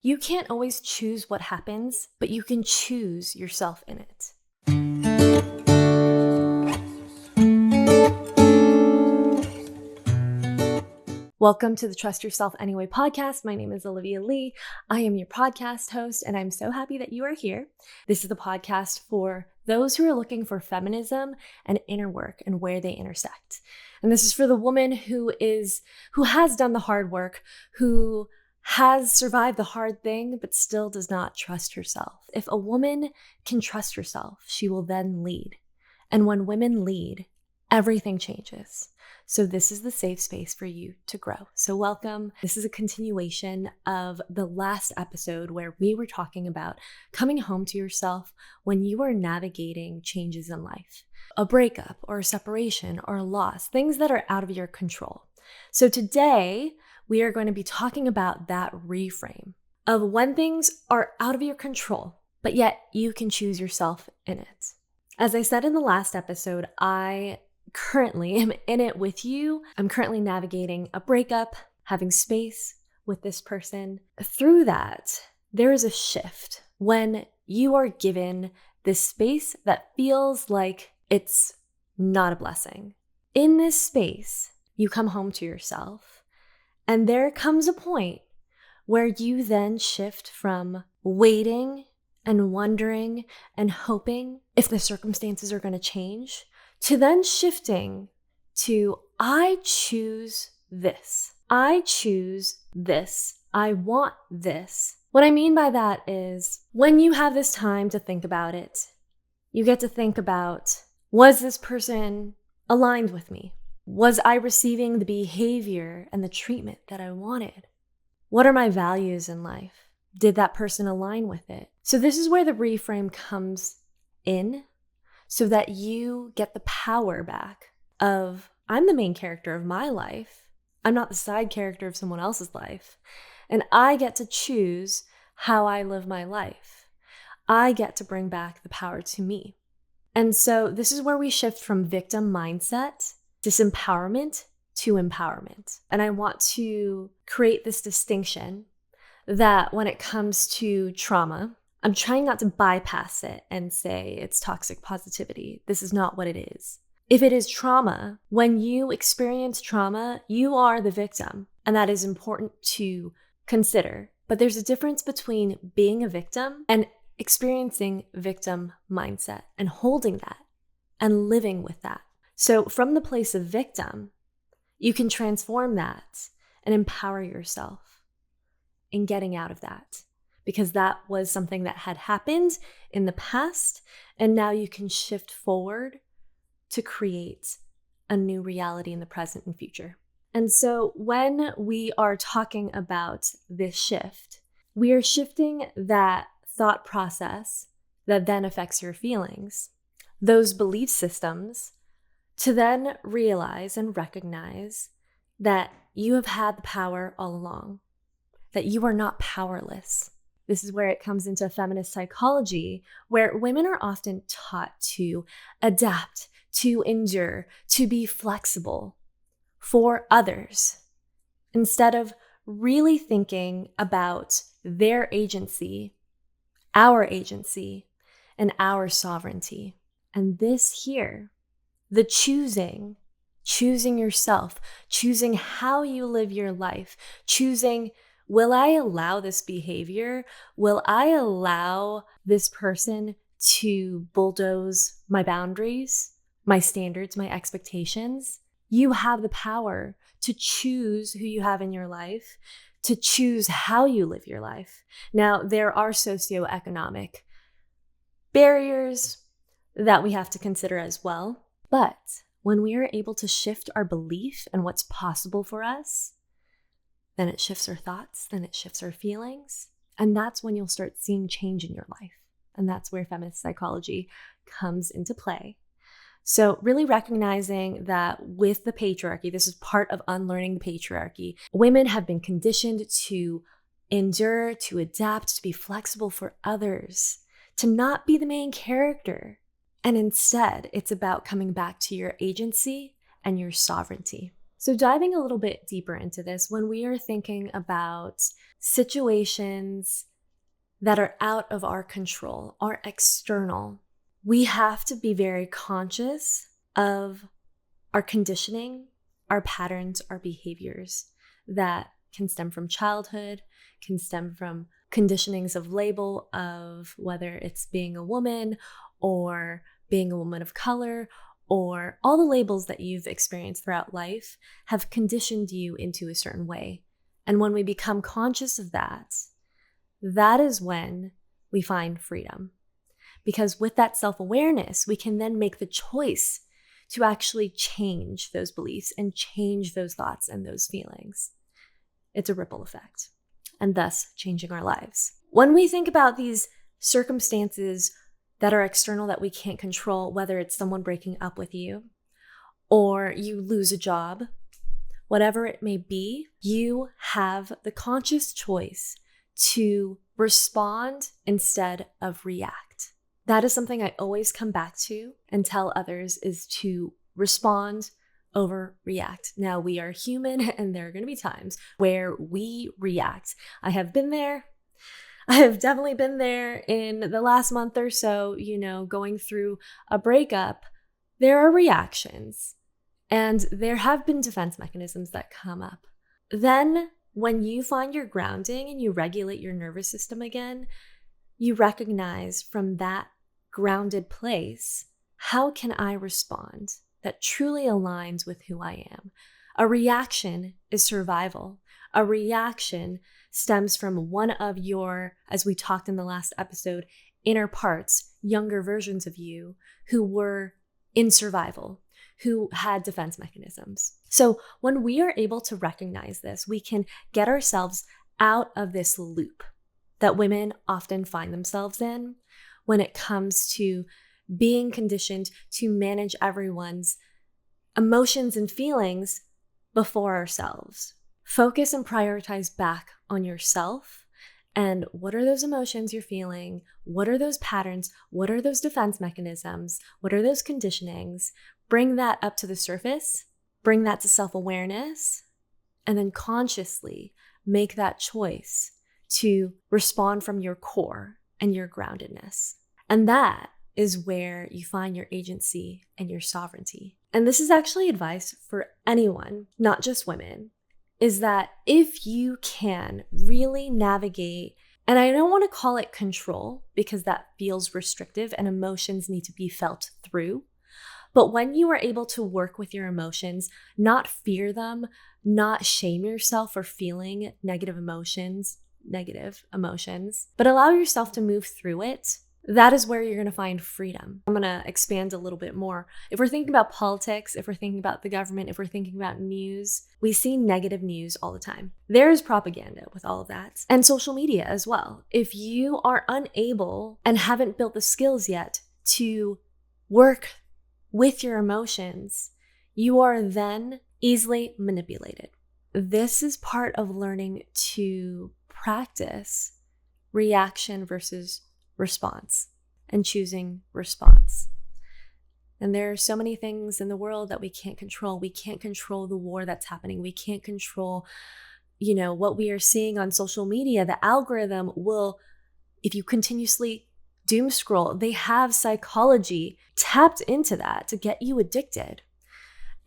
You can't always choose what happens, but you can choose yourself in it. Welcome to the Trust Yourself Anyway podcast. My name is Olivia Lee. I am your podcast host, and I'm so happy that you are here. This is the podcast for those who are looking for feminism and inner work and where they intersect. And this is for the woman who has done the hard work, who has survived the hard thing, but still does not trust herself. If a woman can trust herself, she will then lead. And when women lead, everything changes. So this is the safe space for you to grow. So welcome. This is a continuation of the last episode where we were talking about coming home to yourself when you are navigating changes in life, a breakup or a separation or a loss, things that are out of your control. So today, we are going to be talking about that reframe of when things are out of your control, but yet you can choose yourself in it. As I said in the last episode, I currently am in it with you. I'm currently navigating a breakup, having space with this person. Through that, there is a shift when you are given this space that feels like it's not a blessing. In this space, you come home to yourself. And there comes a point where you then shift from waiting and wondering and hoping if the circumstances are going to change to then shifting to, I choose this. I choose this. I want this. What I mean by that is when you have this time to think about it, you get to think about, was this person aligned with me? Was I receiving the behavior and the treatment that I wanted? What are my values in life? Did that person align with it? So this is where the reframe comes in so that you get the power back of, I'm the main character of my life. I'm not the side character of someone else's life. And I get to choose how I live my life. I get to bring back the power to me. And so this is where we shift from victim mindset, disempowerment to empowerment. And I want to create this distinction that when it comes to trauma, I'm trying not to bypass it and say it's toxic positivity. This is not what it is. If it is trauma, when you experience trauma, you are the victim. And that is important to consider. But there's a difference between being a victim and experiencing victim mindset and holding that and living with that. So from the place of victim, you can transform that and empower yourself in getting out of that, because that was something that had happened in the past, and now you can shift forward to create a new reality in the present and future. And so when we are talking about this shift, we are shifting that thought process that then affects your feelings, those belief systems, to then realize and recognize that you have had the power all along, that you are not powerless. This is where it comes into feminist psychology, where women are often taught to adapt, to endure, to be flexible for others, instead of really thinking about their agency, and our sovereignty. And this here, the choosing yourself, choosing how you live your life, choosing, will I allow this behavior? Will I allow this person to bulldoze my boundaries, my standards, my expectations? You have the power to choose who you have in your life, to choose how you live your life. Now, there are socioeconomic barriers that we have to consider as well. But when we are able to shift our belief and what's possible for us, then it shifts our thoughts, then it shifts our feelings. And that's when you'll start seeing change in your life. And that's where feminist psychology comes into play. So really recognizing that with the patriarchy, this is part of unlearning the patriarchy. Women have been conditioned to endure, to adapt, to be flexible for others, to not be the main character. And instead, it's about coming back to your agency and your sovereignty. So diving a little bit deeper into this, when we are thinking about situations that are out of our control, are external, we have to be very conscious of our conditioning, our patterns, our behaviors that can stem from childhood, can stem from conditionings of label of whether it's being a woman or being a woman of color, or all the labels that you've experienced throughout life have conditioned you into a certain way. And when we become conscious of that, that is when we find freedom. Because with that self-awareness, we can then make the choice to actually change those beliefs and change those thoughts and those feelings. It's a ripple effect, and thus changing our lives. When we think about these circumstances that are external that we can't control, whether it's someone breaking up with you or you lose a job, whatever it may be, you have the conscious choice to respond instead of react. That is something I always come back to and tell others, is to respond over react. Now, we are human and there are going to be times where we react. I have been there. I have definitely been there in the last month or so, going through a breakup. There are reactions and there have been defense mechanisms that come up. Then when you find your grounding and you regulate your nervous system again, you recognize from that grounded place, how can I respond that truly aligns with who I am? A reaction is survival. A reaction stems from one of your, as we talked in the last episode, inner parts, younger versions of you who were in survival, who had defense mechanisms. So when we are able to recognize this, we can get ourselves out of this loop that women often find themselves in when it comes to being conditioned to manage everyone's emotions and feelings before ourselves. Focus and prioritize back on yourself and what are those emotions you're feeling? What are those patterns? What are those defense mechanisms? What are those conditionings? Bring that up to the surface, bring that to self-awareness, and then consciously make that choice to respond from your core and your groundedness. And that is where you find your agency and your sovereignty. And this is actually advice for anyone, not just women, is that if you can really navigate, and I don't want to call it control because that feels restrictive and emotions need to be felt through, but when you are able to work with your emotions, not fear them, not shame yourself for feeling negative emotions, but allow yourself to move through it, that is where you're going to find freedom. I'm going to expand a little bit more. If we're thinking about politics, if we're thinking about the government, if we're thinking about news, we see negative news all the time. There's propaganda with all of that, and social media as well. If you are unable and haven't built the skills yet to work with your emotions, you are then easily manipulated. This is part of learning to practice reaction versus response and choosing response. And there are so many things in the world that we can't control. We can't control the war that's happening. We can't control, what we are seeing on social media. The algorithm will, if you continuously doom scroll, they have psychology tapped into that to get you addicted.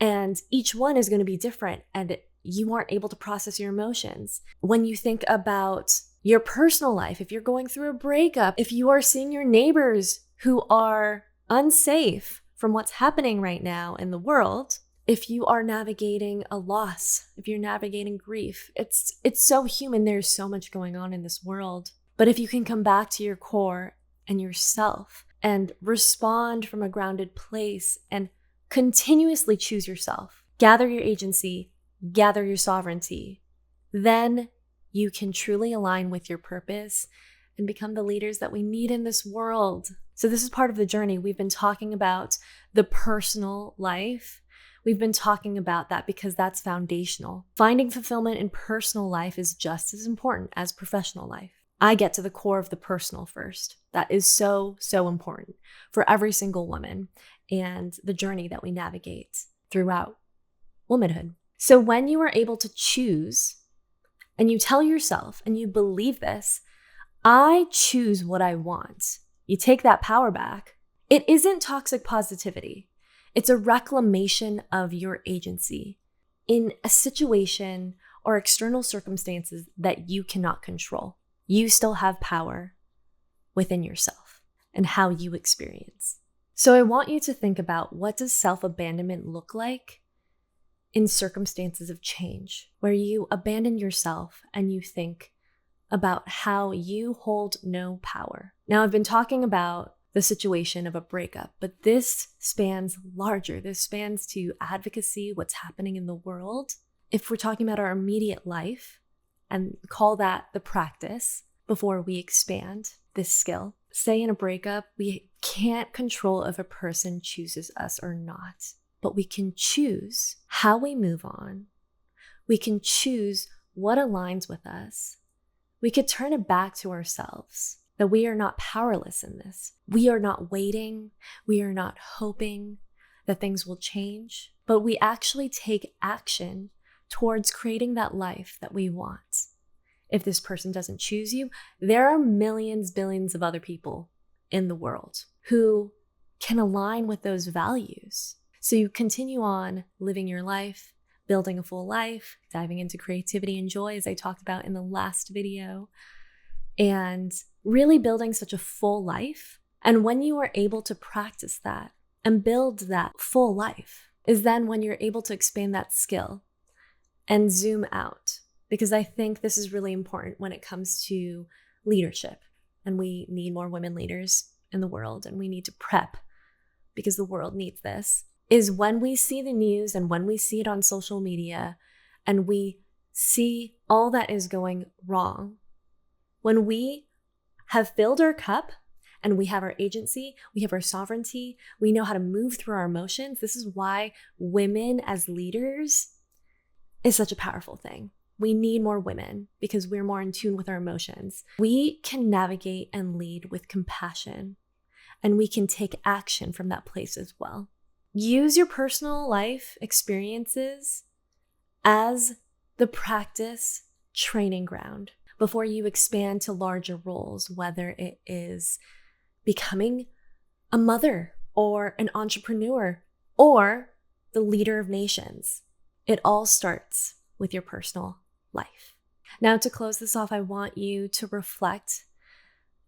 And each one is going to be different, and you aren't able to process your emotions. When you think about your personal life, if you're going through a breakup, if you are seeing your neighbors who are unsafe from what's happening right now in the world, if you are navigating a loss, if you're navigating grief, it's so human. There's so much going on in this world. But if you can come back to your core and yourself and respond from a grounded place and continuously choose yourself, gather your agency, gather your sovereignty, then you can truly align with your purpose and become the leaders that we need in this world. So this is part of the journey. We've been talking about the personal life. We've been talking about that because that's foundational. Finding fulfillment in personal life is just as important as professional life. I get to the core of the personal first. That is so, so important for every single woman and the journey that we navigate throughout womanhood. So when you are able to choose and you tell yourself and you believe this, I choose what I want. You take that power back. It isn't toxic positivity. It's a reclamation of your agency in a situation or external circumstances that you cannot control. You still have power within yourself and how you experience. So I want you to think about, what does self-abandonment look like in circumstances of change, where you abandon yourself and you think about how you hold no power. Now, I've been talking about the situation of a breakup, but this spans larger. This spans to advocacy, what's happening in the world. If we're talking about our immediate life, and call that the practice before we expand this skill. Say in a breakup, we can't control if a person chooses us or not, but we can choose how we move on. We can choose what aligns with us. We could turn it back to ourselves, that we are not powerless in this. We are not waiting. We are not hoping that things will change, but we actually take action towards creating that life that we want. If this person doesn't choose you, there are millions, billions of other people in the world who can align with those values. So you continue on living your life, building a full life, diving into creativity and joy, as I talked about in the last video, and really building such a full life. And when you are able to practice that and build that full life, is then when you're able to expand that skill and zoom out. Because I think this is really important when it comes to leadership. And we need more women leaders in the world, and we need to prep because the world needs this, is when we see the news and when we see it on social media and we see all that is going wrong, when we have filled our cup and we have our agency, we have our sovereignty, we know how to move through our emotions. This is why women as leaders is such a powerful thing. We need more women because we're more in tune with our emotions. We can navigate and lead with compassion, and we can take action from that place as well. Use your personal life experiences as the practice training ground before you expand to larger roles, whether it is becoming a mother or an entrepreneur or the leader of nations. It all starts with your personal life. Now, to close this off, I want you to reflect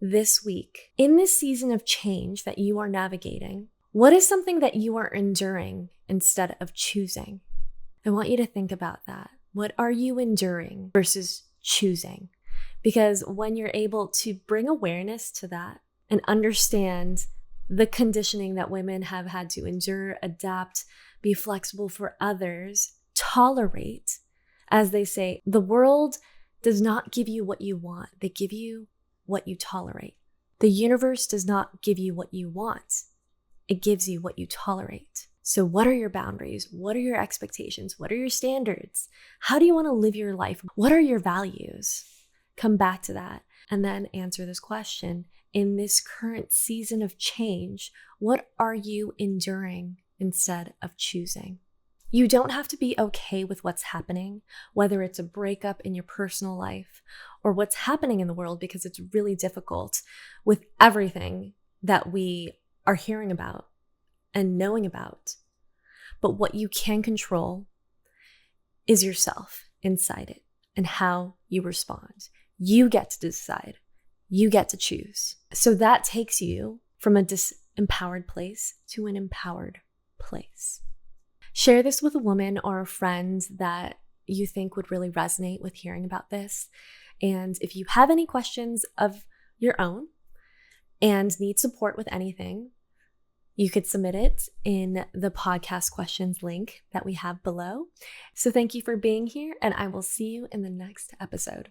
this week. In this season of change that you are navigating, what is something that you are enduring instead of choosing? I want you to think about that. What are you enduring versus choosing? Because when you're able to bring awareness to that and understand the conditioning that women have had to endure, adapt, be flexible for others, tolerate, as they say, the world does not give you what you want. They give you what you tolerate. The universe does not give you what you want. It gives you what you tolerate. So what are your boundaries? What are your expectations? What are your standards? How do you want to live your life? What are your values? Come back to that and then answer this question. In this current season of change, what are you enduring instead of choosing? You don't have to be okay with what's happening, whether it's a breakup in your personal life or what's happening in the world, because it's really difficult with everything that we are hearing about and knowing about. But what you can control is yourself inside it and how you respond. You get to decide. You get to choose. So that takes you from a disempowered place to an empowered place. Share this with a woman or a friend that you think would really resonate with hearing about this. And if you have any questions of your own and need support with anything, you could submit it in the podcast questions link that we have below. So thank you for being here, and I will see you in the next episode.